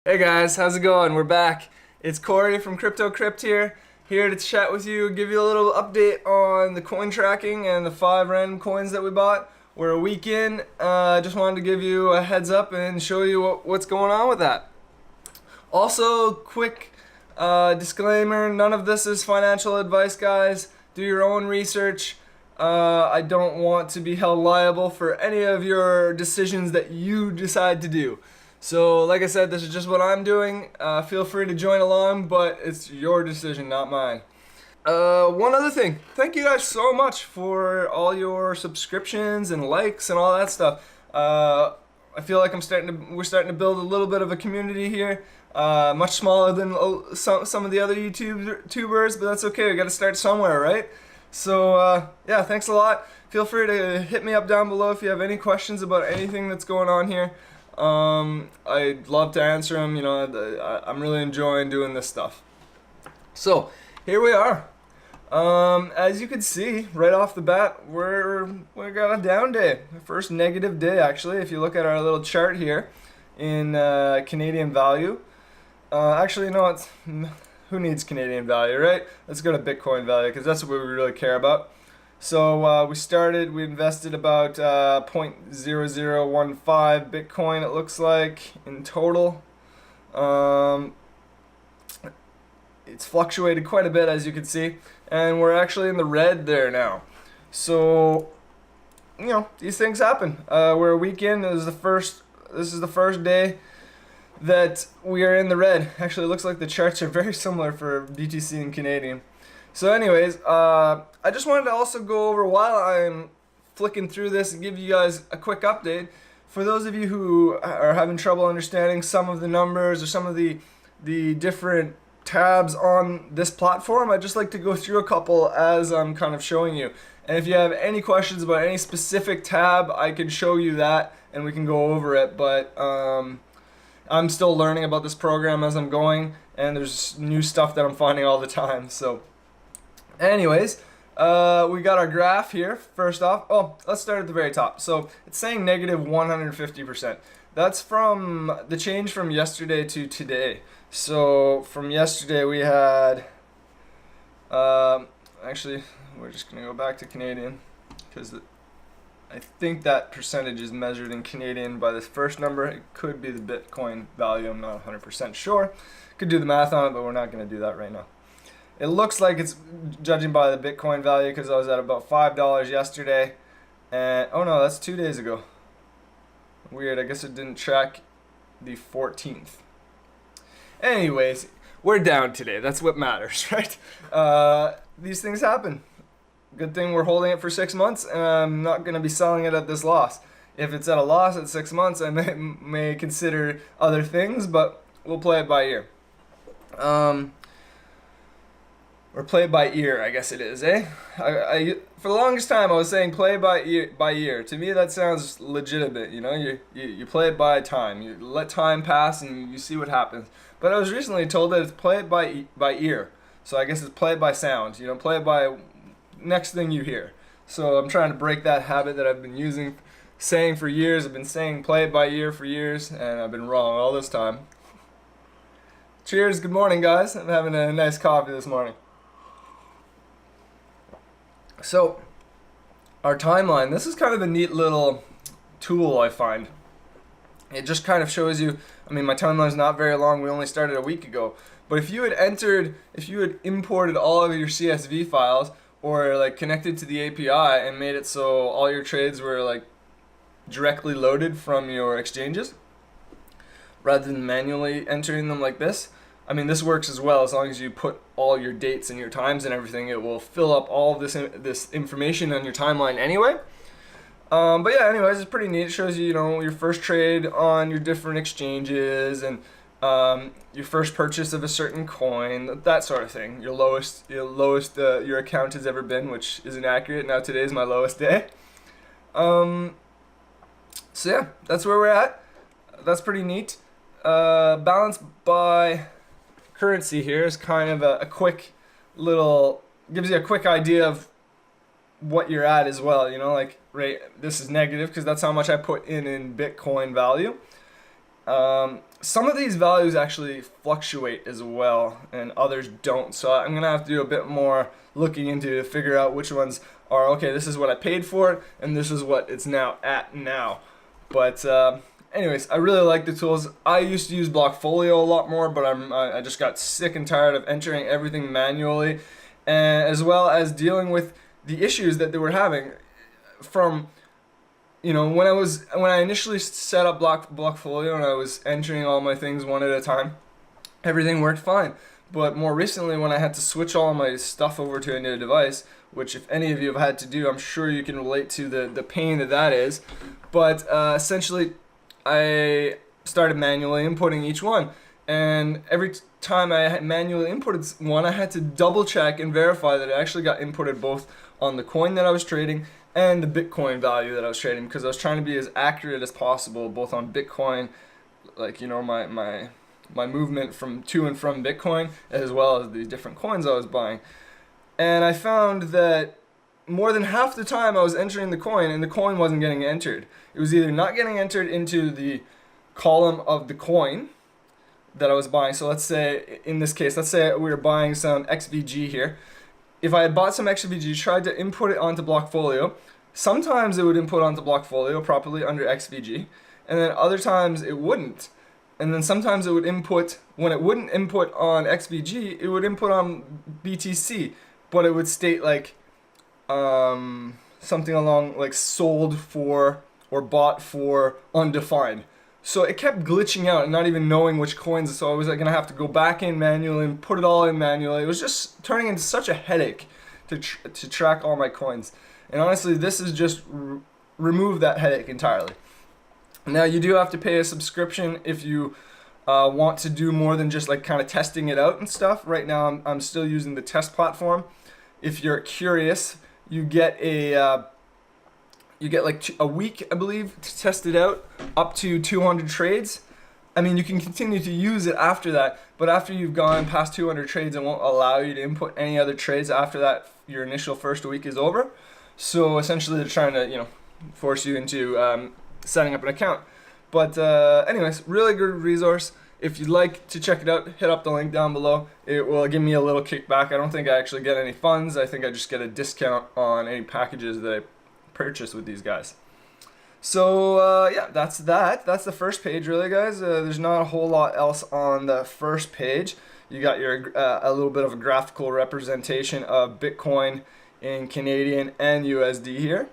Hey guys, how's it going? We're back. It's Corey from Crypt here to chat with you, give you a little update on the coin tracking and the 5 random coins that we bought. We're a week in. Just wanted to give you a heads up and show you what's going on with that. Also, quick disclaimer, none of this is financial advice, guys. Do your own research. I don't want to be held liable for any of your decisions that you decide to do. So, like I said, this is just what I'm doing. Feel free to join along, but it's your decision, not mine. One other thing. Thank you guys so much for all your subscriptions and likes and all that stuff. I feel like we're starting to build a little bit of a community here. Much smaller than some of the other YouTubers, but that's okay. We got to start somewhere, right? So, yeah, thanks a lot. Feel free to hit me up down below if you have any questions about anything that's going on here. I'd love to answer them. You know, I'm really enjoying doing this stuff. So here we are. As you can see right off the bat, we got a down day. First negative day, actually. If you look at our little chart here in Canadian value. Actually, no, who needs Canadian value, right? Let's go to Bitcoin value because that's what we really care about. So we invested about 0.0015 Bitcoin, it looks like, in total. It's fluctuated quite a bit, as you can see, and we're actually in the red there now. So, you know, these things happen. We're a week in. This is the first day that we are in the red. Actually, it looks like the charts are very similar for BTC and Canadian. So anyways, I just wanted to also go over while I'm flicking through this and give you guys a quick update. For those of you who are having trouble understanding some of the numbers or some of the different tabs on this platform, I'd just like to go through a couple as I'm kind of showing you. And if you have any questions about any specific tab, I can show you that and we can go over it. But I'm still learning about this program as I'm going, and there's new stuff that I'm finding all the time. So anyways, we got our graph here. First off, let's start at the very top. So it's saying negative 150%. That's from the change from yesterday to today. So from yesterday we had, actually, we're just going to go back to Canadian because I think that percentage is measured in Canadian by this first number. It could be the Bitcoin value. I'm not 100% sure. Could do the math on it, but we're not going to do that right now. It looks like it's judging by the Bitcoin value because I was at about $5 yesterday. And oh no, that's 2 days ago. Weird, I guess it didn't track the 14th. Anyways, we're down today. That's what matters, right? These things happen. Good thing we're holding it for 6 months, and I'm not going to be selling it at this loss. If it's at a loss at 6 months, I may consider other things, but we'll play it by ear. Or play by ear, I guess it is, eh? For the longest time, I was saying play by ear. To me, that sounds legitimate, you know? You play it by time. You let time pass and you see what happens. But I was recently told that it's play it by ear. So I guess it's play it by sound. You know, play it by next thing you hear. So I'm trying to break that habit that I've been saying for years. I've been saying play it by ear for years, and I've been wrong all this time. Cheers, good morning, guys. I'm having a nice coffee this morning. So, our timeline, this is kind of a neat little tool I find. It just kind of shows you, I mean, my timeline's not very long, we only started a week ago. But if you had imported all of your CSV files or like connected to the API and made it so all your trades were like directly loaded from your exchanges rather than manually entering them like this, I mean, this works as well. As long as you put all your dates and your times and everything, it will fill up all of this information on your timeline anyway. But yeah, anyways, it's pretty neat. It shows you, you know, your first trade on your different exchanges and your first purchase of a certain coin, that sort of thing. Your lowest your account has ever been, which isn't accurate. Now today is my lowest day. So yeah, that's where we're at. That's pretty neat. Balance by currency here is kind of a quick little, gives you a quick idea of what you're at as well, you know, like, right, this is negative because that's how much I put in Bitcoin value. some of these values actually fluctuate as well, and others don't. So I'm gonna have to do a bit more looking into to figure out which ones are okay. This is what I paid for it, and this is what it's now at now. But anyways, I really like the tools. I used to use Blockfolio a lot more, but I just got sick and tired of entering everything manually, and as well as dealing with the issues that they were having from, you know, when I initially set up Blockfolio and I was entering all my things one at a time, everything worked fine. But more recently, when I had to switch all my stuff over to a new device, which if any of you have had to do, I'm sure you can relate to the pain that is. But essentially, I started manually inputting each one, and every time I had manually inputted one, I had to double check and verify that it actually got inputted both on the coin that I was trading and the Bitcoin value that I was trading, because I was trying to be as accurate as possible both on Bitcoin, like, you know, my movement from to and from Bitcoin, as well as the different coins I was buying. And I found that more than half the time I was entering the coin and the coin wasn't getting entered. It was either not getting entered into the column of the coin that I was buying. So let's say, in this case, let's say we were buying some XVG here. If I had bought some XVG, tried to input it onto Blockfolio, sometimes it would input onto Blockfolio properly under XVG, and then other times it wouldn't. And then sometimes it would input, when it wouldn't input on XVG, it would input on BTC, but it would state like something along like sold for or bought for undefined. So it kept glitching out and not even knowing which coins, so I was like gonna have to go back in manually and put it all in manually. It was just turning into such a headache to track all my coins. And honestly, this is just remove that headache entirely. Now you do have to pay a subscription if you want to do more than just like kind of testing it out and stuff. Right now I'm still using the test platform. If you're curious, you get like a week, I believe, to test it out, up to 200 trades. I mean, you can continue to use it after that, but after you've gone past 200 trades, it won't allow you to input any other trades after that. Your initial first week is over. So essentially, they're trying to, you know, force you into setting up an account. But anyways, really good resource. If you'd like to check it out, hit up the link down below. It will give me a little kickback. I don't think I actually get any funds. I think I just get a discount on any packages that I purchase with these guys. So yeah, that's the first page, really, guys. There's not a whole lot else on the first page. You got your a little bit of a graphical representation of Bitcoin in Canadian and USD here.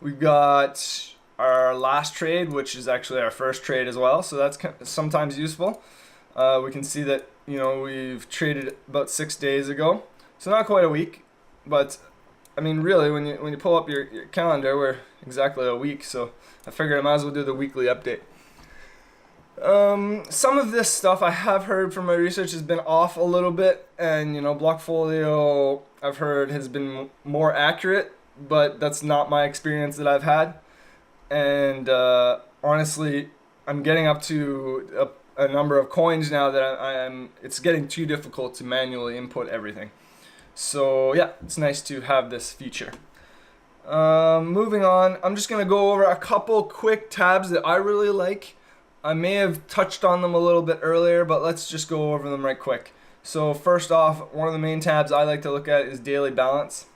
We've got our last trade, which is actually our first trade as well, so that's sometimes useful. We can see that, you know, we've traded about 6 days ago, so not quite a week, but I mean, really, when you pull up your calendar, we're exactly a week, so I figured I might as well do the weekly update. Some of this stuff I have heard from my research has been off a little bit, and, you know, Blockfolio, I've heard, has been more accurate, but that's not my experience that I've had. And honestly, I'm getting up to a number of coins now that it's getting too difficult to manually input everything. So yeah, it's nice to have this feature. Moving on, I'm just going to go over a couple quick tabs that I really like. I may have touched on them a little bit earlier, but let's just go over them right quick. So first off, one of the main tabs I like to look at is daily balance.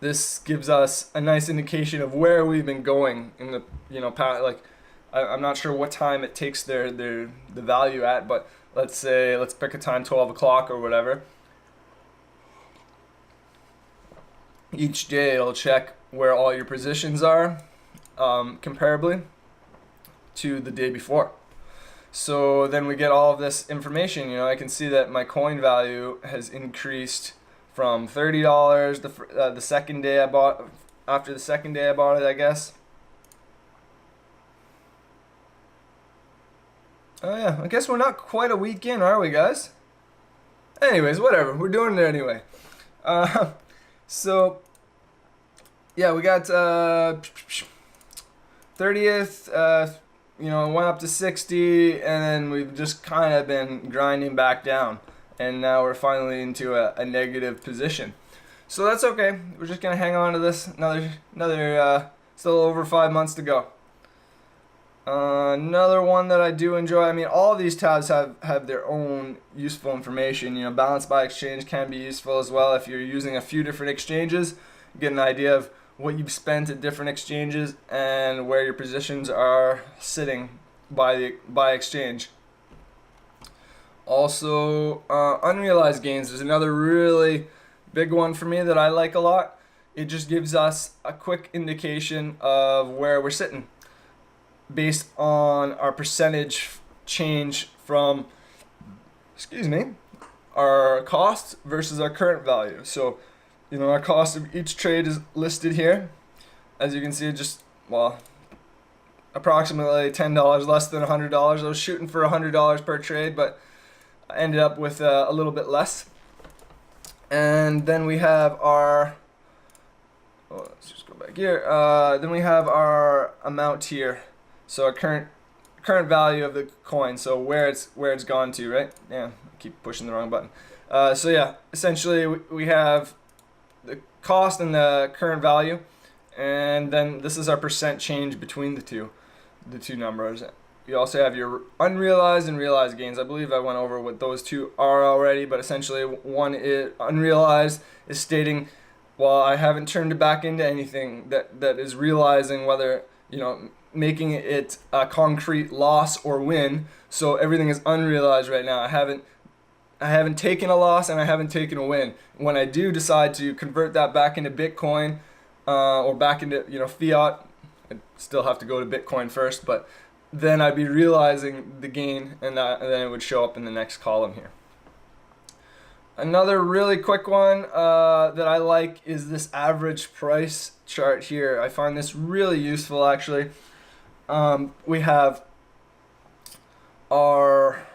This gives us a nice indication of where we've been going in the, you know, like I'm not sure what time it takes the value at, but let's pick a time, 12 o'clock or whatever. Each day it'll check where all your positions are comparably to the day before. So then we get all of this information. You know, I can see that my coin value has increased from $30 the second day I bought, after the second day I bought it, I guess. Oh yeah, I guess we're not quite a week in, are we, guys? Anyways, whatever, we're doing it anyway. So yeah, we got 30th, you know, it went up to 60, and then we've just kind of been grinding back down, and now we're finally into a negative position. So that's okay. We're just gonna hang on to this another still over 5 months to go. Another one that I do enjoy, I mean, all of these tabs have their own useful information. You know, balance by exchange can be useful as well if you're using a few different exchanges. You get an idea of what you've spent at different exchanges and where your positions are sitting by exchange. Also, unrealized gains is another really big one for me that I like a lot. It just gives us a quick indication of where we're sitting based on our percentage change from, our cost versus our current value. So, you know, our cost of each trade is listed here. As you can see, just, well, approximately $10 less than $100. I was shooting for $100 per trade, but I ended up with a little bit less. And then we have our, let's just go back here. Then we have our amount here. So our current value of the coin, so where it's gone to, right? Yeah, I keep pushing the wrong button. So yeah, essentially we have the cost and the current value, and then this is our percent change between the two numbers. You also have your unrealized and realized gains. I believe I went over what those two are already, but essentially one is unrealized is stating, well, I haven't turned it back into anything that is realizing whether, you know, making it a concrete loss or win. So everything is unrealized right now. I haven't taken a loss and I haven't taken a win. When I do decide to convert that back into Bitcoin or back into, you know, fiat, I still have to go to Bitcoin first, but then I'd be realizing the gain, and then it would show up in the next column here. Another really quick one that I like is this average price chart here. I find this really useful, actually. We have our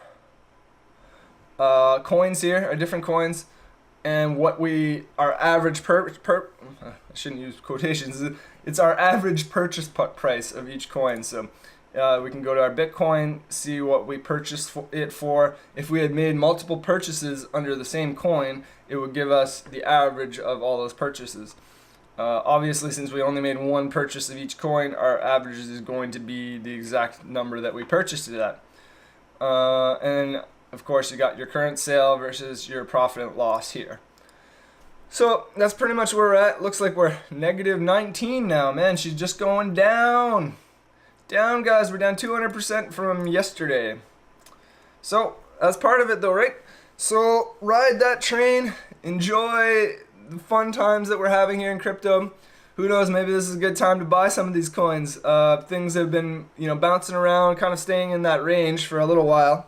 coins here, our different coins, and our average I shouldn't use quotations. It's our average purchase price of each coin. So we can go to our Bitcoin, see what we purchased it for. If we had made multiple purchases under the same coin, it would give us the average of all those purchases. Obviously, since we only made one purchase of each coin, our average is going to be the exact number that we purchased it at. And of course, you got your current sale versus your profit and loss here. So that's pretty much where we're at. Looks like we're negative 19 now. Man, she's just going down. Down, guys. We're down 200% from yesterday. So that's part of it, though, right? So ride that train. Enjoy the fun times that we're having here in crypto. Who knows, maybe this is a good time to buy some of these coins. Things have been, you know, bouncing around, kind of staying in that range for a little while.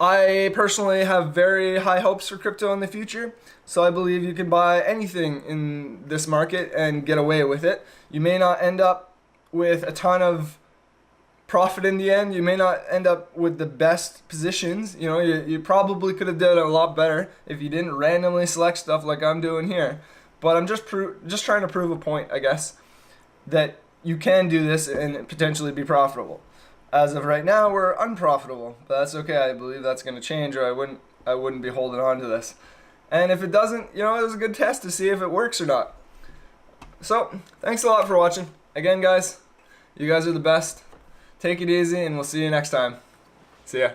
I personally have very high hopes for crypto in the future, so I believe you can buy anything in this market and get away with it. You may not end up with a ton of profit in the end. You may not end up with the best positions. You know, you probably could have done a lot better if you didn't randomly select stuff like I'm doing here. But I'm just trying to prove a point, I guess, that you can do this and potentially be profitable. As of right now, we're unprofitable, but that's okay. I believe that's going to change, or I wouldn't be holding on to this. And if it doesn't, you know, it was a good test to see if it works or not. So, thanks a lot for watching. Again, guys, you guys are the best. Take it easy, and we'll see you next time. See ya.